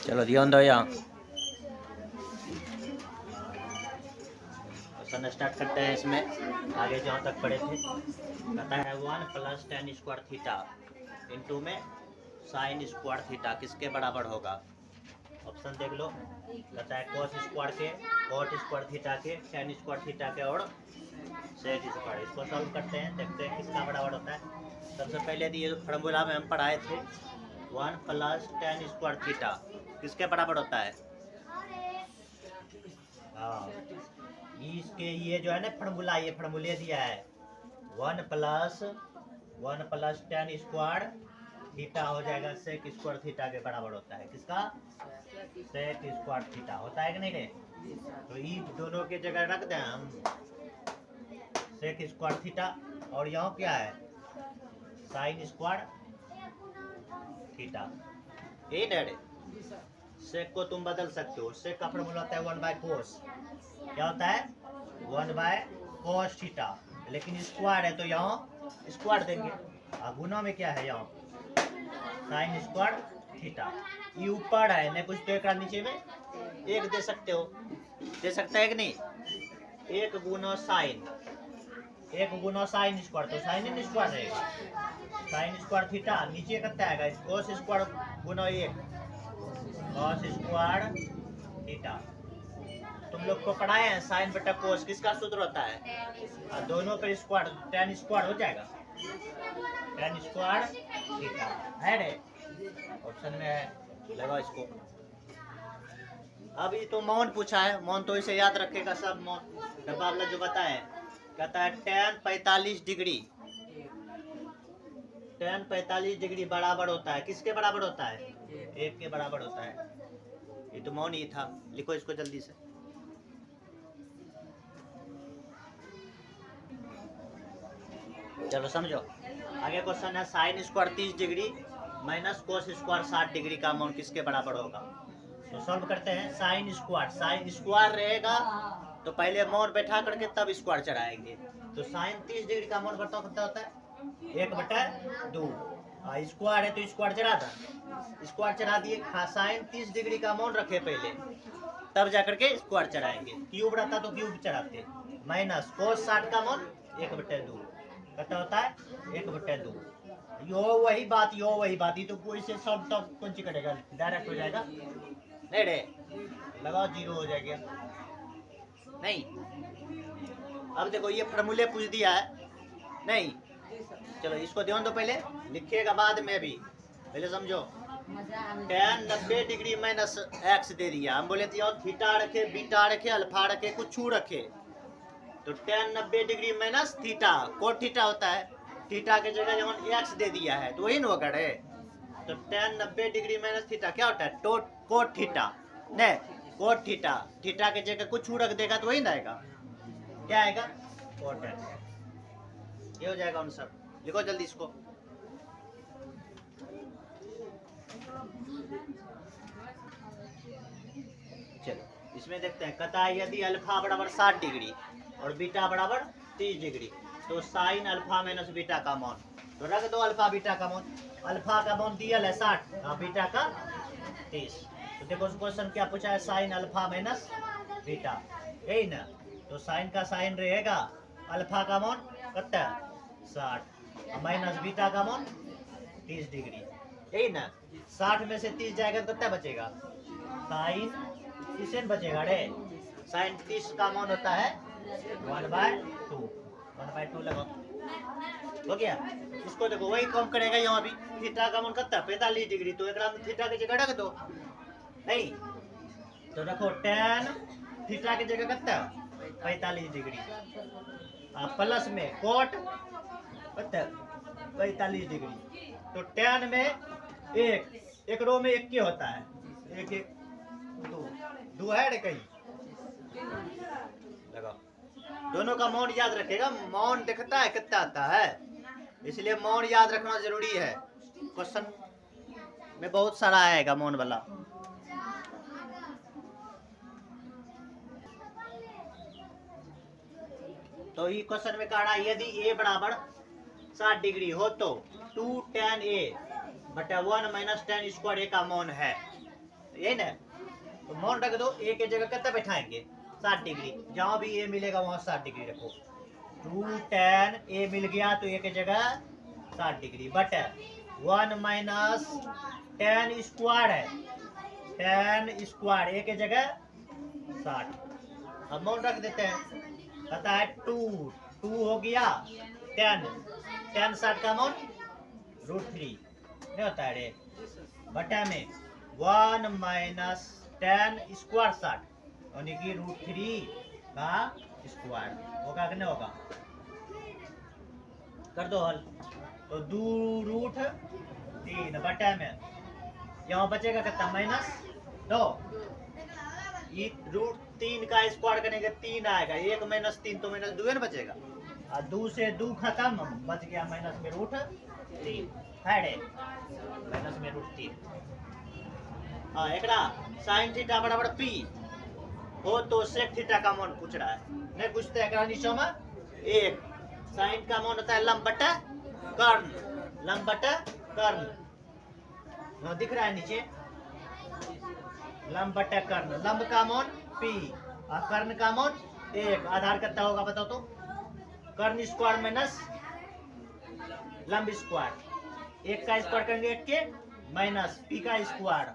चलो ध्यान दो यहाँ। क्वेश्चन स्टार्ट करते हैं। इसमें आगे जहाँ तक पढ़े थे कहता है 1 + tan स्क्वायर थीटा इंटू में साइन स्क्वायर थीटा किसके बराबर होगा। ऑप्शन देख लो। कहता है कॉस स्क्वायर के, कॉट स्क्वायर थीटा के, tan स्क्वायर थीटा के और सेक स्क्वायर। इसको सॉल्व करते हैं, देखते हैं किसका बराबर होता है। सबसे पहले ये जो फार्मूला में हम पढ़ाए थे 1 + tan स्क्वायर थीटा किसके बराबर होता है। हाँ, इसके ये जो है ना फार्मूला, ये फार्मूले दिया है 1 + tan स्क्वायर थीटा हो जाएगा सेक स्क्वायर थीटा के बराबर होता है। किसका? सेक स्क्वायर थीटा होता है कि नहीं रे। तो ये दोनों के जगह रख दें हम सेक स्क्वायर थीटा, और यहाँ क्या है साइन स्क्वायर थीटा। ये डरे सेक को तुम बदल सकते हो। सेक का फॉर्मूला होता है 1/cos। क्या होता है 1/cos थीटा, लेकिन स्क्वायर है तो यहाँ स्क्वायर देंगे। गुना में क्या है यहाँ साइन स्क्वायर थीटा। ये ऊपर है नहीं कुछ तो एक नीचे में एक दे सकते हो, दे सकता है कि नहीं। 1 गुना साइन, 1 गुना साइन स्क्वायर तो साइन स्क्वायर रहेगा। साइन स्क्वायर थीटा नीचे कितना आएगा cos स्क्वायर गुना 1 cos स्क्वायर थीटा। तुम लोग को पढ़ाए हैं साइन बटा कोस किसका सूत्र होता है। दोनों पर स्क्वायर tan स्क्वायर हो जाएगा, tan स्क्वायर थीटा है रे। ऑप्शन में है, लगाओ इसको। अभी तो मौन पूछा है, मौन तो इसे याद रखेगा सब। मौन डब्बा वाला जो बताए कहता है tan 45 डिग्री, tan 45 डिग्री बराबर होता है किसके बराबर होता है 1 के बराबर होता है। ये तो मौन ही था, लिखो इसको जल्दी से। चलो समझो आगे क्वेश्चन है sine square 30 degree minus cos square 60 degree का अमाउंट किसके बराबर होगा। तो सॉल्व करते हैं। साइन स्क्वायर रहेगा तो पहले अमाउंट बैठा करके तब स्क्वायर चढ़ाएंगे। तो साइन 30 डिग्री का अमाउंट बताओ कितना होता है 1/2। स्क्वायर है तो स्क्वायर चढ़ा था, स्क्वायर चढ़ा दिए। साइन 30 डिग्री का अमाउंट रखे पहले तब जाकर के स्क्वायर चढ़ाएंगे। क्यूब रहता तो क्यूब चढ़ाते। माइनस कोस 60 का अमाउंट 1/2 कितना होता है 1/2। यो वही बात ये तो कोई से सब तक कौन सी करेगा, डायरेक्ट हो जाएगा नहीं रे। लगाओ 0 हो जाएगा नहीं। अब देखो ये फार्मूले पूछ दिया है नहीं। चलो इसको ध्यान दो, पहले लिखिएगा बाद में। अभी पहले समझो tan 90 डिग्री माइनस x दे दिया। हम बोले थे और थीटा रखे, बीटा रखे, अल्फा रखे, कुछ रखे। तो tan 90 degree minus theta cot theta होता है। थीटा के जगह जब x दे दिया है तो वही ना होगा रे। तो tan 90 डिग्री माइनस थीटा क्या होता है कोट थीटा नहीं कोट थीटा। थीटा के जगह कुछ रख देगा तो वही ना आएगा, क्या आएगा कोट। ये हो जाएगा उन सब। लिखो जल्दी इसको। चलो इसमें देखते हैं। कहता है यदि अल्फा बराबर 60 डिग्री और बीटा बराबर 30 डिग्री तो साइन अल्फा माइनस बीटा का मान। तो रख दो अल्फा बीटा का मान। अल्फा का मान दिया है 60 और बीटा का 30। तो देखो क्वेश्चन क्या पूछा है साइन अल्फा माइनस बीटा, यही ना। तो साइन का साइन रहेगा, अल्फा का मान कितना 60 माइनस बीटा का मान 30 डिग्री, यही ना। 60 में से 30 जाएगा तो कितना बचेगा साइन 30 बचेगा रे। साइन 30 का मान होता है 1/2 लगाओ हो गया। इसको देखो वही कम करेगा। यहाँ भी थीटा का मान कितना 45 डिग्री, तो एक थीटा की जगह रख दो नहीं। तो रखो tan थीटा की जगह कितना 45 डिग्री प्लस में कोट कितना 45 डिग्री। तो tan में एक रो में 1 के होता है, 1 1 2 है रे कहीं। लगाओ दोनों का मौन याद रखेगा। मौन दिखता है कितना आता है, इसलिए मौन याद रखना जरूरी है। क्वेश्चन में बहुत सारा आएगा मौन वाला। तो ये क्वेश्चन में कह रहा है यदि a बराबर 60 डिग्री हो तो 2 tan a बटा 1 माइनस tan स्क्वायर a का मौन है। यही ना, तो मौन रख दो। ए की जगह कितना बैठाएंगे 60 डिग्री, जहां भी ए मिलेगा वहां 60 डिग्री रखो। 2 tan ए मिल गया तो ए की जगह 60 degree but 1 minus tan square है, tan स्क्वायर ए की जगह 60। अब मौन रख देते हैं, पता है 2 हो गया tan 60 का मौन √3 नहीं होता है रे, बटा में 1 माइनस tan स्क्वायर 60 यानी कि √3 का स्क्वायर होगा कि नहीं होगा, कर दो हल। तो 2√3 बटा में यहाँ बचेगा कितना -2, ये √3 का स्क्वायर करेंगे 3 आएगा, 1 - 3 तो -2 ना बचेगा, और 2 से 2 खत्म, बच गया माइनस में √3 है रे, माइनस में √3। हाँ एकड़ा साइन थीटा बराबर p हो तो सेक थीटा का मान पूछ रहा है, नहीं पूछते एकड़ा नीचे में 1 साइन का मान होता है लंब बटा कर्ण, लंब बटा कर्ण दिख रहा है नीचे, लंब बटा कर्ण, लंब का मान p और कर्ण का मान 1, आधार कितना होगा बताओ तो, कर्ण स्क्वायर माइनस लंब स्क्वायर, 1 का स्क्वायर करेंगे 1 के माइनस p का स्क्वायर,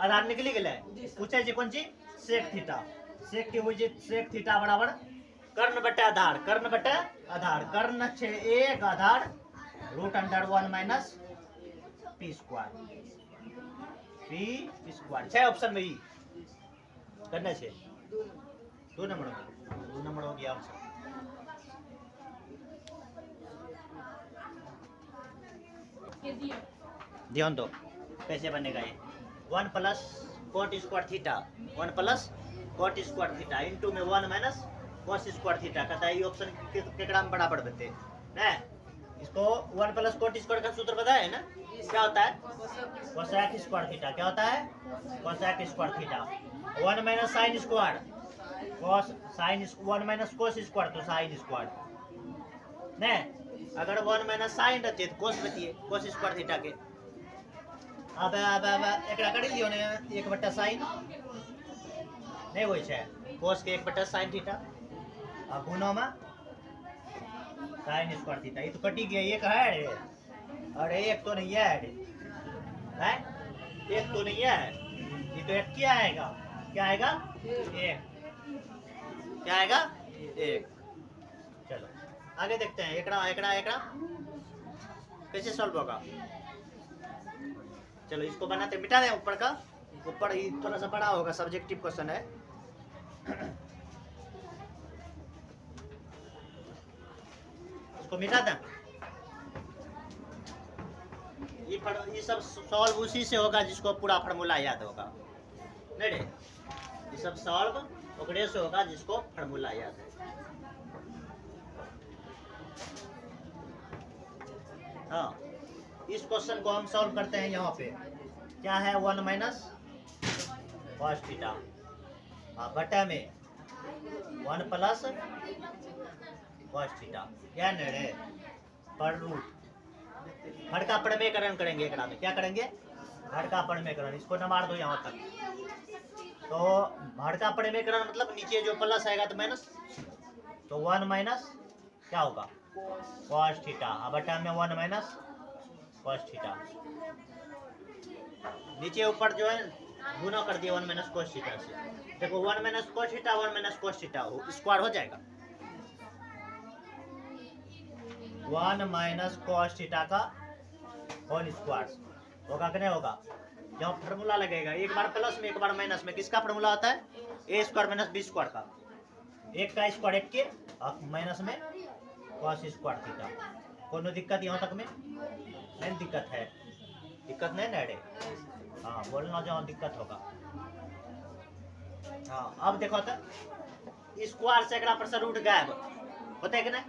आधार निकली गए, पूछे जी कौन चीज सेक थीटा, सेक की वजह सेक थीटा बराबर कर्ण बटा आधार, कर्ण बटा आधार, कर्ण 1 आधार √1 minus p square, p square 6 option में ही करना है, 2 नंबर हो गया ऑप्शन। ध्यान दो कैसे बनेगा ये, 1 plus cot square theta, 1 plus cot square theta into में 1 माइनस cos स्क्वायर थीटा, कहता है ये ऑप्शन केकड़ा में बराबर बनते ना, इसको 1 प्लस cot स्क्वायर का सूत्र पता है ना, क्या होता है cosec स्क्वायर थीटा, क्या होता है cosec square theta, 1 minus sin square cos sin 1 minus cos square तो sin स्क्वायर ने, अगर 1 माइनस sin रहते तो cos रहती है cos स्क्वायर थीटा के, अब एकरा कर लियो ने 1 बटा sin नहीं होय छै, cos के 1 बटा sin थीटा आ गुणा में sin स्क्वायर थीटा, ये तो कटी गया, ये कहा है रे, अरे एक तो नहीं है रे, है एक तो नहीं है, ये तो एक क्या आएगा, क्या आएगा 1, क्या आएगा 1। चलो आगे देखते हैं, एकड़ा कैसे सॉल्व होगा, चलो इसको बनाते, मिटा दें ऊपर का, ऊपर ही थोड़ा सा बड़ा होगा, सब्जेक्टिव क्वेश्चन है। इसको मिटा दें, ये सब सॉल्व उसी से होगा जिसको पूरा फार्मूला याद होगा, नहीं रे, ये सब सॉल्व ओकरे से होगा जिसको फार्मूला याद है। हाँ इस क्वेश्चन को हम सॉल्व करते हैं, यहाँ पे क्या है 1 माइनस cos थीटा बटा में 1 प्लस cos थीटा, क्या नहीं रे, पर रूट हर का परिमेयकरण करेंगे, एक में क्या करेंगे हर का परिमेयकरण, इसको न मार दो यहाँ तक, तो हर का परिमेयकरण मतलब नीचे जो प्लस आएगा तो माइनस, तो 1 माइनस क्या होगा cos थीटा बटा में 1 माइनस cos थीटा, नीचे ऊपर जो है गुना कर दिया 1 माइनस cos थीटा से, देखो 1 minus cos theta 1 minus cos theta हो स्क्वायर हो जाएगा, 1 माइनस cos थीटा का होल स्क्वायर होगा कि नहीं होगा, जहाँ फार्मूला लगेगा एक बार प्लस में एक बार माइनस में, किसका फार्मूला होता है a square minus b square का, 1 का स्क्वायर 1 के और माइनस में cos स्क्वायर थीटा, कोनो दिक्कत यहाँ तक में नहीं, दिक्कत है, दिक्कत नहीं ना रे, हाँ बोलना जहाँ दिक्कत होगा। हाँ अब देखो तो स्क्वायर से एकरा पर से रूट गायब होता है कि नहीं,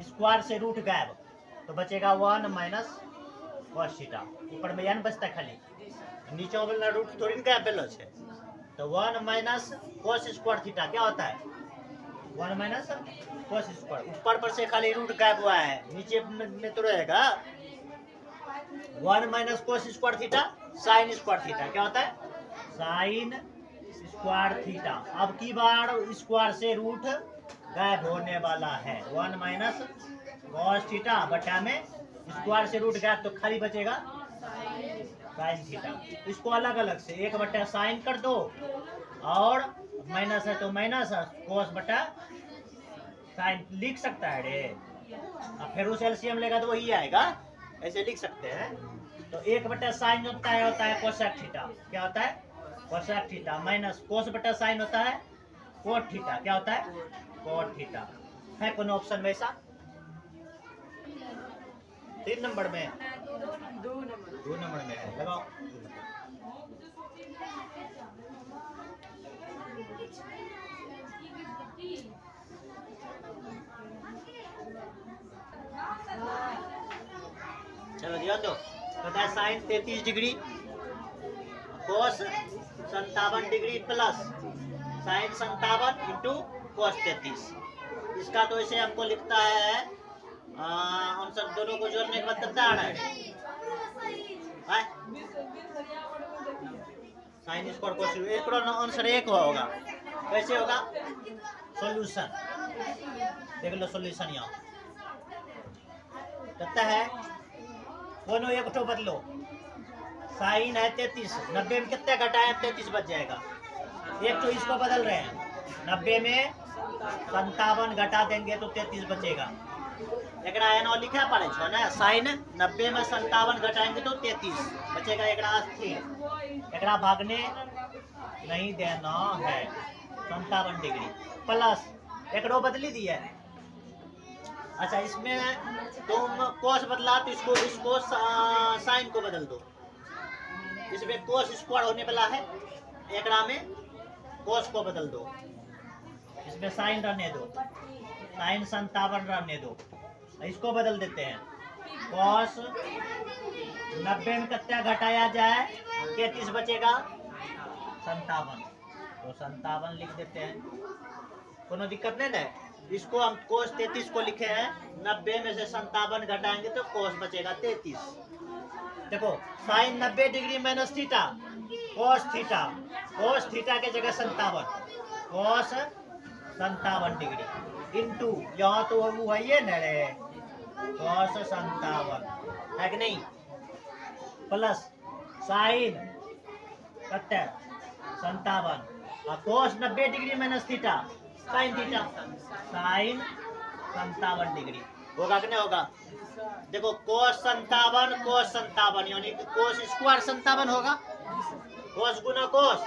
स्क्वायर से रूट गायब तो बचेगा 1 माइनस cos थीटा, ऊपर में n बचता खाली, नीचे वाला रूट थोड़ी गायब भेलो छे, तो 1 माइनस cos स्क्वायर थीटा क्या होता है 1 माइनस cos स्क्वायर, ऊपर पर से खाली रूट गायब हुआ है, नीचे में तो रहेगा 1 minus cos square theta sin square theta, क्या होता है साइन स्क्वायर थीटा। अब की बार स्क्वायर से रूट गायब होने वाला है। 1 माइनस कॉस थीटा बटा में स्क्वायर से रूट गायब, तो खाली बचेगा साइन थीटा। इसको अलग अलग से 1 बटा साइन कर दो, और माइनस है तो माइनस, कॉस बटा साइन लिख सकता है रे। अब फिर उस एलसीएम लेगा तो वही आएगा, ऐसे लिख सकते हैं। तो 1 बटा साइन होता है कोसेक थीटा। क्या होता है? कोसेक थीटा माइनस कोस बटा साइन होता है कोट थीटा। क्या होता है? Cot theta. है कौन ऑप्शन में ऐसा? 3 नंबर में, 2 नंबर में है। लगाओ। चलो ध्यान दो। पता है साइन 33 डिग्री, कोस 57 degree plus sine 57 into cos 33। इसका तो इसे हमको लिखता है, हम सब दोनों को जोड़ने के बाद कितना आ रहा है? साइन स्क्वायर कोस, एक आंसर एक होगा। कैसे होगा? सॉल्यूशन देख लो, सॉल्यूशन यहाँ कितना है? दोनों एक तो बदलो। साइन है 33, 90 में कितने घटाए? 33 बच जाएगा। एक तो इसको बदल रहे हैं, 90 में 57 घटा देंगे तो 33 बचेगा। एकरा एनो लिखा पड़े छो ना, साइन 90 में 57 घटाएंगे तो 33 बचेगा। एकरा स्थिर, एकरा भागने नहीं देना है। 57 डिग्री प्लस एकड़ो बदली दी है। अच्छा, इसमें तुम कोस बदला तो इसको साइन को बदल दो। इसमें कोस स्क्वायर होने वाला है, एकरा में कोस को बदल दो। इसमें साइन रहने दो, साइन 57 रहने दो। इसको बदल देते हैं। कोस 90 में कितना घटाया जाए? 33 बचेगा 57, तो 57 लिख देते हैं। कोनो दिक्कत नहीं ना। इसको हम कोस 33 को लिखे हैं, 90 में से 57 घटाएंगे तो कोस बचेगा 33। देखो, sine 90 degree minus theta cos theta, cos theta के जगह 57, कोस 57 डिग्री इंटू यहाँ तो वो है ये न रे, कोस 57 है कि नहीं, प्लस साइन 57 और cos 90 degree minus theta sine theta, sine 57 degree होगा कि नहीं होगा? देखो, कोस 57 यानी कोस स्क्वायर 57 होगा। कोस गुना कोस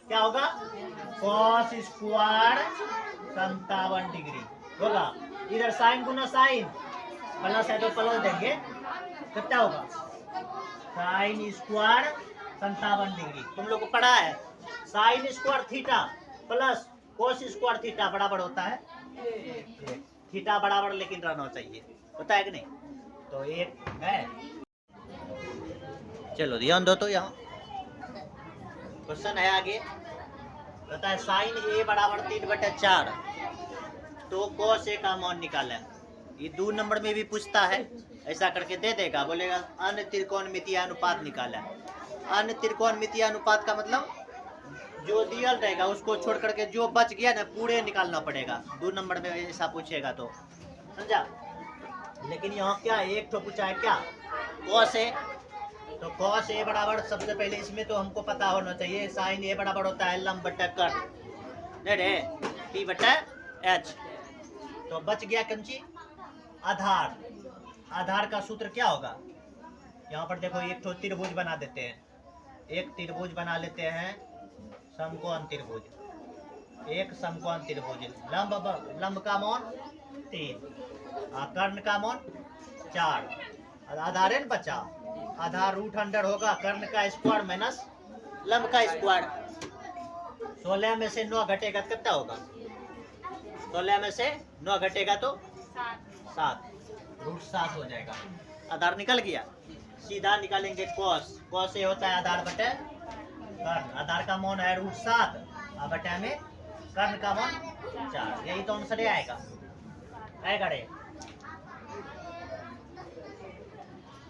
क्या होगा? कोस स्क्वायर 57 डिग्री होगा। इधर साइन गुना साइन, प्लस है तो प्लस देंगे, कितना होगा? Sine square 57 degree. तुम लोग को पढ़ा है, sine square theta plus cos square theta बराबर होता है थीटा बराबर, लेकिन रहना चाहिए, होता है कि नहीं? तो एक है। चलो ध्यान दो। तो यहाँ क्वेश्चन है आगे, होता है साइन ए बराबर 3/4, तो कोस ए का मान निकालें। ये 2 नंबर में भी पूछता है, ऐसा करके दे देगा, बोलेगा अन्य त्रिकोणमितीय अनुपात निकालें। अन्य त्रिकोणमितीय अनुपात का मतलब जो दियल रहेगा उसको छोड़ करके जो बच गया ना पूरे निकालना पड़ेगा। 2 नंबर में ऐसा पूछेगा तो समझा। लेकिन यहाँ क्या एक तो पूछा है, क्या? Cos A. तो कॉस ए बराबर, सबसे पहले इसमें तो हमको पता होना चाहिए, साइन ए बराबर होता है लंब बटा कर्ण, नहीं रे, पी बटा एच। तो बच गया कंची आधार। आधार का सूत्र क्या होगा? यहाँ पर देखो, एक तो त्रिभुज बना देते हैं, एक त्रिभुज बना लेते हैं, समकोण त्रिभुज, एक समकोण त्रिभुज। लंब का मान 3 और कर्ण का मान 4। आधार है न बचा, आधार √100 होगा, कर्ण का स्क्वायर माइनस लंब का स्क्वायर। 16 में से 9 घटेगा तो कितना होगा? 16 में से 9 घटेगा तो 7, √7 हो जाएगा। आधार निकल गया। सीधा निकालेंगे कॉस। कॉस ये होता है आधार बटे कर्ण। आधार का मान है √7 और बटे में कर्ण का मान 4। यही तो आंसर आएगा। रे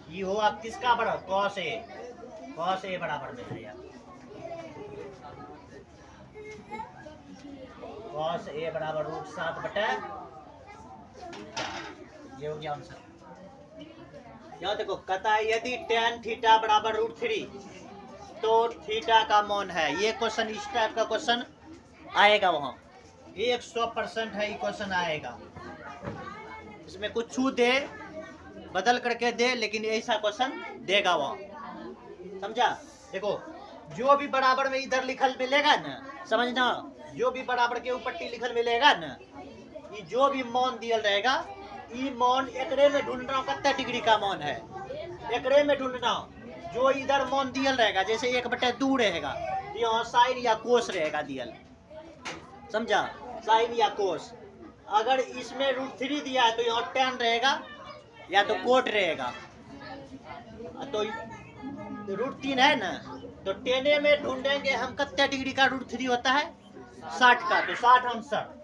ये हुआ किसका बड़ा? Cos A. कॉस ए बराबर में है यार, कॉस ए बराबर √7/4, ये हो गया आंसर। यहाँ देखो कहता है यदि tan थीटा बराबर √3 तो थीटा का मान है। ये क्वेश्चन इस टाइप का क्वेश्चन आएगा, वहाँ 100% है ये क्वेश्चन आएगा। इसमें कुछ छू दे बदल करके दे, लेकिन ऐसा क्वेश्चन देगा वहाँ, समझा। देखो जो भी बराबर में इधर लिखल मिलेगा ना, समझना, जो भी बराबर के ऊपर टी लिखल मिलेगा ना, ये जो भी मान दिया रहेगा, ये मान एकरे में ढूंढना कितना डिग्री का मान है, एकरे में ढूंढना। जो इधर मान दियल रहेगा, जैसे 1/2 रहेगा, यहाँ साइन या कोस रहेगा दियल, समझा, साइन या कोस। अगर इसमें √3 दिया है तो यहाँ tan रहेगा या तो कोट रहेगा। तो √3 है ना, तो टेने में ढूंढेंगे हम कितना डिग्री का √3 होता है, 60 का, तो 60 आंसर,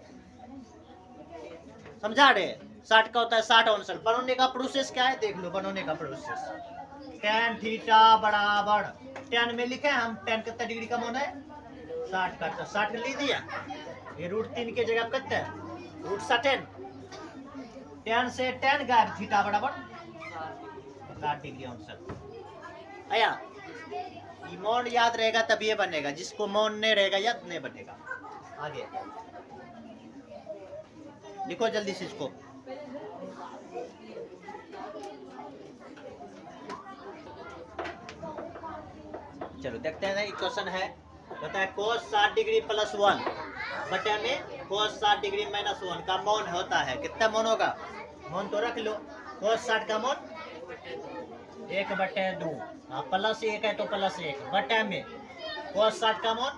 समझा रे, 60 का होता है 60 आंसर। बनाने का प्रोसेस क्या है देख लो, बनाने का प्रोसेस। tan थीटा बराबर, tan में लिखे हम tan कितना डिग्री का मान है, 60 का, तो 60 लिख दिया। ये √3 के जगह कितना है, √60, tan से tan गायब, थीटा बराबर 60 डिग्री आंसर आया। ये मान याद रहेगा तब ये बनेगा, जिसको मान नहीं रहेगा याद नहीं बनेगा। आगे लिखो जल्दी से इसको। चलो देखते हैं ना, क्वेश्चन है, कहता है cos 60 डिग्री +1 बटे में cos 60 डिग्री -1 का मान होता है। कितना मान होगा, मान तो रख लो। cos 60 का मान 1/2, +1 है तो +1 बटे में cos 60 का मान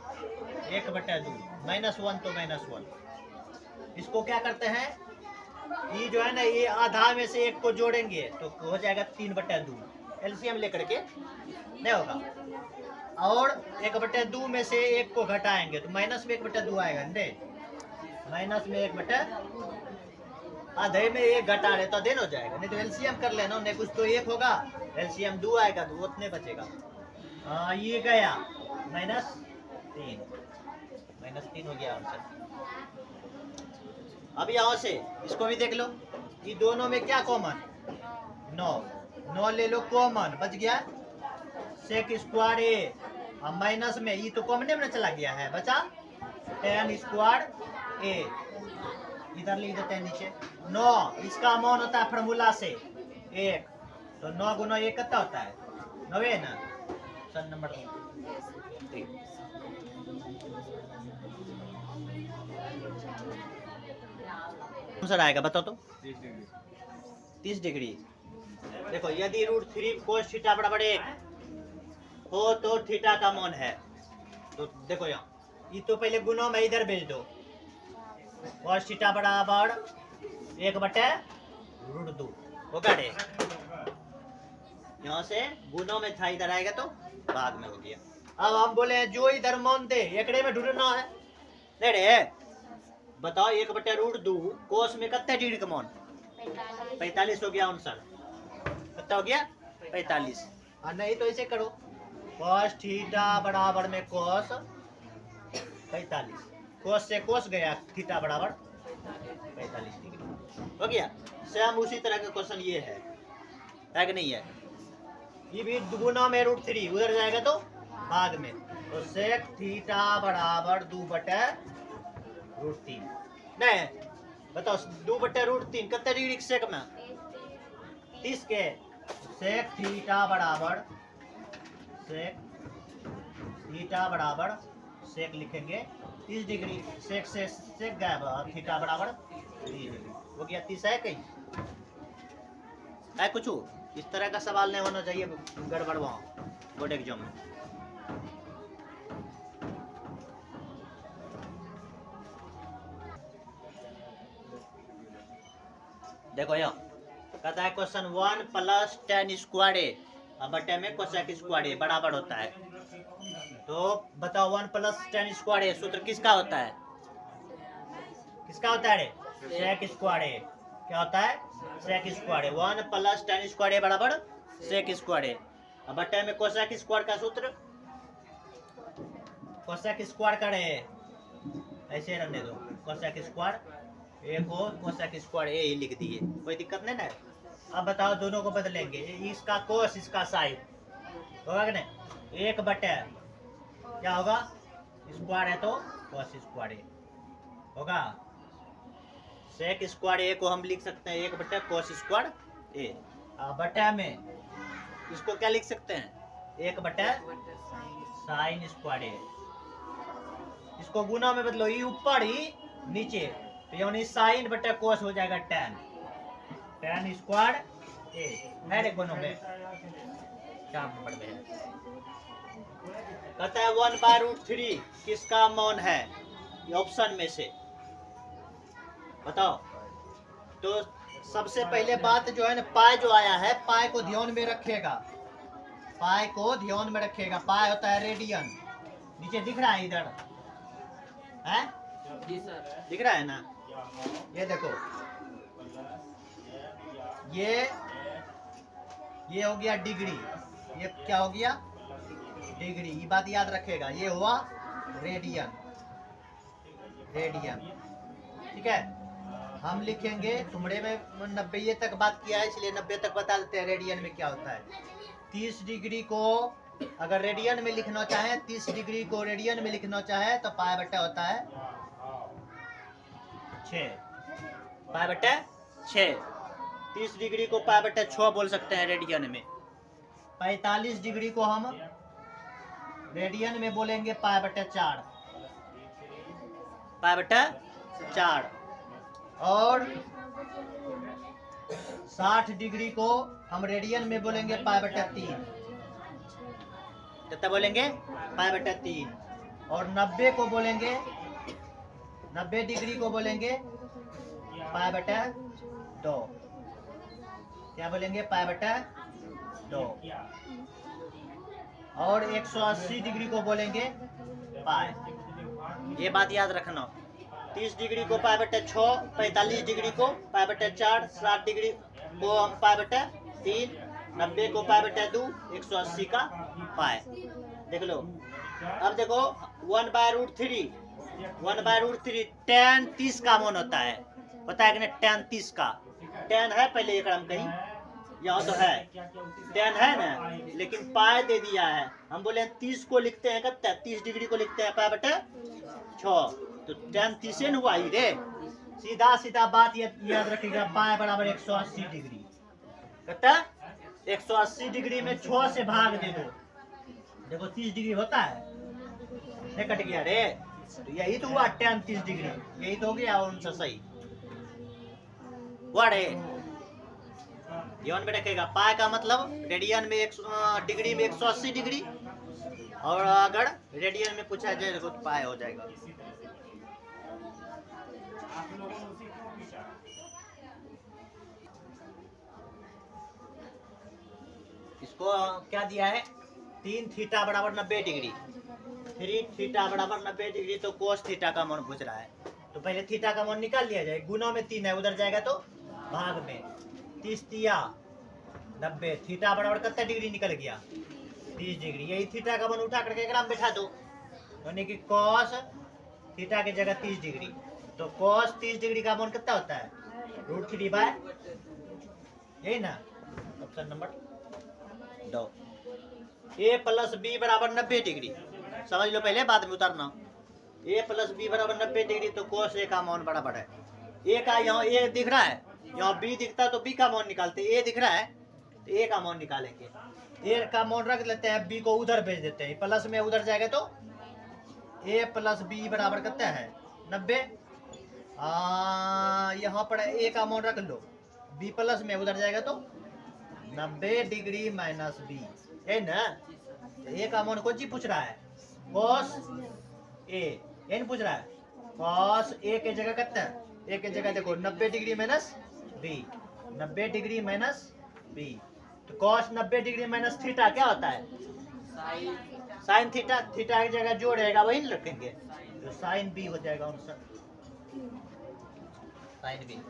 1/2, -1 तो -1। इसको क्या करते हैं, ये जो है ना, ये आधा में से एक को जोड़ेंगे तो हो जाएगा 3/2, एलसीएम लेकर के नहीं होगा। और 1/2 में से एक को घटाएंगे तो माइनस में 1/2 आएगा, नहीं, माइनस में 1/2, आधे में एक घटा रहे तो देन हो जाएगा, नहीं तो एलसीएम कर लेना, नहीं कुछ तो एक होगा, एलसीएम 2 आएगा तो उतने बचेगा। ये गया -3, -3 हो गया आंसर। अब यहाँ से इसको भी देख लो, ये दोनों में क्या कॉमन, 9 ले लो कॉमन, बच गया sec² a, और माइनस में ये तो कॉमन में चला गया है, बचा tan² a, इधर लिख देते हैं नीचे। 9 इसका मान होता है फार्मूला से 1, तो 9 × 1 कितना होता है, 9 ना, ऑप्शन नंबर 3। आंसर आएगा, बताओ तो 30 डिग्री। देखो यदि √3 cos थीटा बराबर 1 हो तो थीटा का मान है, तो देखो यहाँ ये तो पहले गुणों में इधर भेज दो, cos थीटा बराबर 1/√2 होगा रे, यहाँ से गुणों में था, इधर आएगा तो बाद में हो गया। अब हम बोले जो इधर मान दे एकड़े में ढूंढना है, नहीं रे, बताओ 1/√2 कोस में कितना डिग्री का मान, 45 हो गया आंसर, कितना हो गया 45। और नहीं तो ऐसे करो, cos थीटा बराबर में cos 45, cos से cos गया, थीटा बराबर 45 डिग्री हो गया। सेम उसी तरह का क्वेश्चन ये है कि नहीं है, ये भी गुना में √3 उधर जाएगा तो भाग में, तो sec थीटा बराबर 2/√3, नहीं बताओ 2/√3 कितने डिग्री सेक में, 30 के, sec थीटा बराबर सेक लिखेंगे 30 डिग्री, सेक से सेक गायब, और थीटा बराबर 30 डिग्री हो गया। 30 है कहीं है कुछ इस तरह का सवाल नहीं होना चाहिए गड़बड़ वहाँ बोर्ड एग्जाम में। देखो यहाँ कहता है क्वेश्चन 1 + tan² a बटे में cosec² a बराबर होता है, तो बताओ 1 + tan² a सूत्र किसका होता है, किसका होता है रे, sec² a, क्या होता है sec² a, 1 + tan² a बराबर sec² a। अब बट्टे में कोसेक स्क्वायर का सूत्र, कोसेक स्क्वायर करे ऐसे रहने दो, कोसेक स्क्वायर ए को कोसेक स्क्वायर ए ही लिख दिए, कोई दिक्कत नहीं ना। अब बताओ दोनों को बदलेंगे, इसका कोस इसका साइन होगा कि नहीं, एक बटे क्या होगा स्क्वायर है तो कोस स्क्वायर ए होगा, सेक स्क्वायर ए को हम लिख सकते हैं एक बटे कोस स्क्वायर ए। बटे में इसको क्या लिख सकते हैं, एक बटे साइन स्क्वायर ए। इसको गुना में बदलो, ये ऊपर ही नीचे, तो यानी साइन बटे कोस हो जाएगा टेन, टेन स्क्वायर ए है रे गुणों में क्या नंबर में है। कहता है 1/√3 किसका मान है, ये ऑप्शन में से बताओ। तो सबसे पहले बात जो है ना, पाई जो आया है, पाई को ध्यान में रखेगा, पाई को ध्यान में रखेगा। पाई होता है रेडियन, नीचे दिख रहा है इधर है जी सर, दिख रहा है ना, ये देखो ये हो गया डिग्री, ये क्या हो गया डिग्री, ये बात याद रखेगा, ये हुआ रेडियन, रेडियन ठीक है। हम लिखेंगे तुमरे में 90 तक बात किया है, इसलिए 90 तक बता देते हैं रेडियन में क्या होता है। 30 डिग्री को अगर रेडियन में लिखना चाहे, 30 डिग्री को रेडियन में लिखना चाहे तो पाई बट्टा होता है 6, पाई बट्टा 6। 30 डिग्री को पाई बट्टा 6 बोल सकते हैं रेडियन में। 45 डिग्री को हम रेडियन में बोलेंगे पाई बट्टा 4, पाई बट्टा 4। और 60 डिग्री को हम रेडियन में बोलेंगे पाई बट्टा 3, कितना बोलेंगे पाई बट्टा 3। और 90 को बोलेंगे, 90 डिग्री को बोलेंगे पाई बट्टा 2, क्या बोलेंगे पाई बट्टा 2। और 180 डिग्री को बोलेंगे पाई, ये बात याद रखना। 30 डिग्री को पाई बट्टा 6, 45 डिग्री को पाई बट्टा 4, 60 डिग्री को हम पाई बट्टा 3, 90 को पाई बट्टा 2, 180 का पाई। देख लो, अब देखो 1/√3, 1/√3 tan 30 का मान होता है, पता है कि नहीं tan 30 का, tan है पहले एक हम कहीं, यहाँ तो है tan है ना, लेकिन पाई दे दिया है, हम बोले 30 को लिखते हैं कब, 30 डिग्री को लिखते हैं पाई बट्टा 6, तो tan 30 हुआ ही रे। सीधा सीधा बात याद रखिएगा, पाई बराबर 180 डिग्री, कहता 180 डिग्री में 6 से भाग दे दो, देखो 30 डिग्री होता है, नहीं कट गया रे, तो यही तो हुआ tan 30 डिग्री, यही तो हो गया उनसे सही हुआ रे। ध्यान में रखेगा, पाई का मतलब रेडियन में डिग्री में 180 डिग्री, और अगर रेडियन में पूछा जाए तो पाई हो जाएगा। इसको क्या दिया है, 3 थीटा बराबर 90 डिग्री, 3 थीटा बराबर 90 डिग्री, तो कोस थीटा का मान पूछ रहा है, तो पहले थीटा का मान निकाल लिया जाए। गुना में 3 है, उधर जाएगा तो भाग में, 30 तिया 90, थीटा बराबर कितना डिग्री निकल गया 30 डिग्री, यही थीटा का मान उठा करके ग्राम बैठा दो, यानी कि कॉस थीटा की जगह 30 डिग्री, तो कॉस 30 डिग्री का मान कितना होता है √3 बाय, यही ना option number 2। a plus B बराबर 90 डिग्री, समझ लो पहले बाद में उतारना। a प्लस बी बराबर 90 डिग्री, तो कोस ए का मान बराबर है a का, यहाँ a दिख रहा है, यहाँ b दिखता तो b का मान निकालते, a दिख रहा है तो a का मान निकालेंगे, a का मान रख लेते हैं, b को उधर भेज देते हैं, प्लस में उधर जाएगा तो a प्लस बी बराबर कितना है 90, यहाँ पर a का मान रख लो, b प्लस में उधर जाएगा तो 90 डिग्री माइनस बी, है ना। ए का मान कौन सी पूछ रहा है, कॉस ए, ये पूछ रहा है, कॉस ए के जगह कितना है, ए के जगह देखो 90 degree minus B, 90 degree minus B, तो कॉस 90 डिग्री माइनस थीटा क्या होता है साइन थीटा, थीटा की जगह जो रहेगा वही रखेंगे, तो साइन बी हो जाएगा आंसर, साइन बी।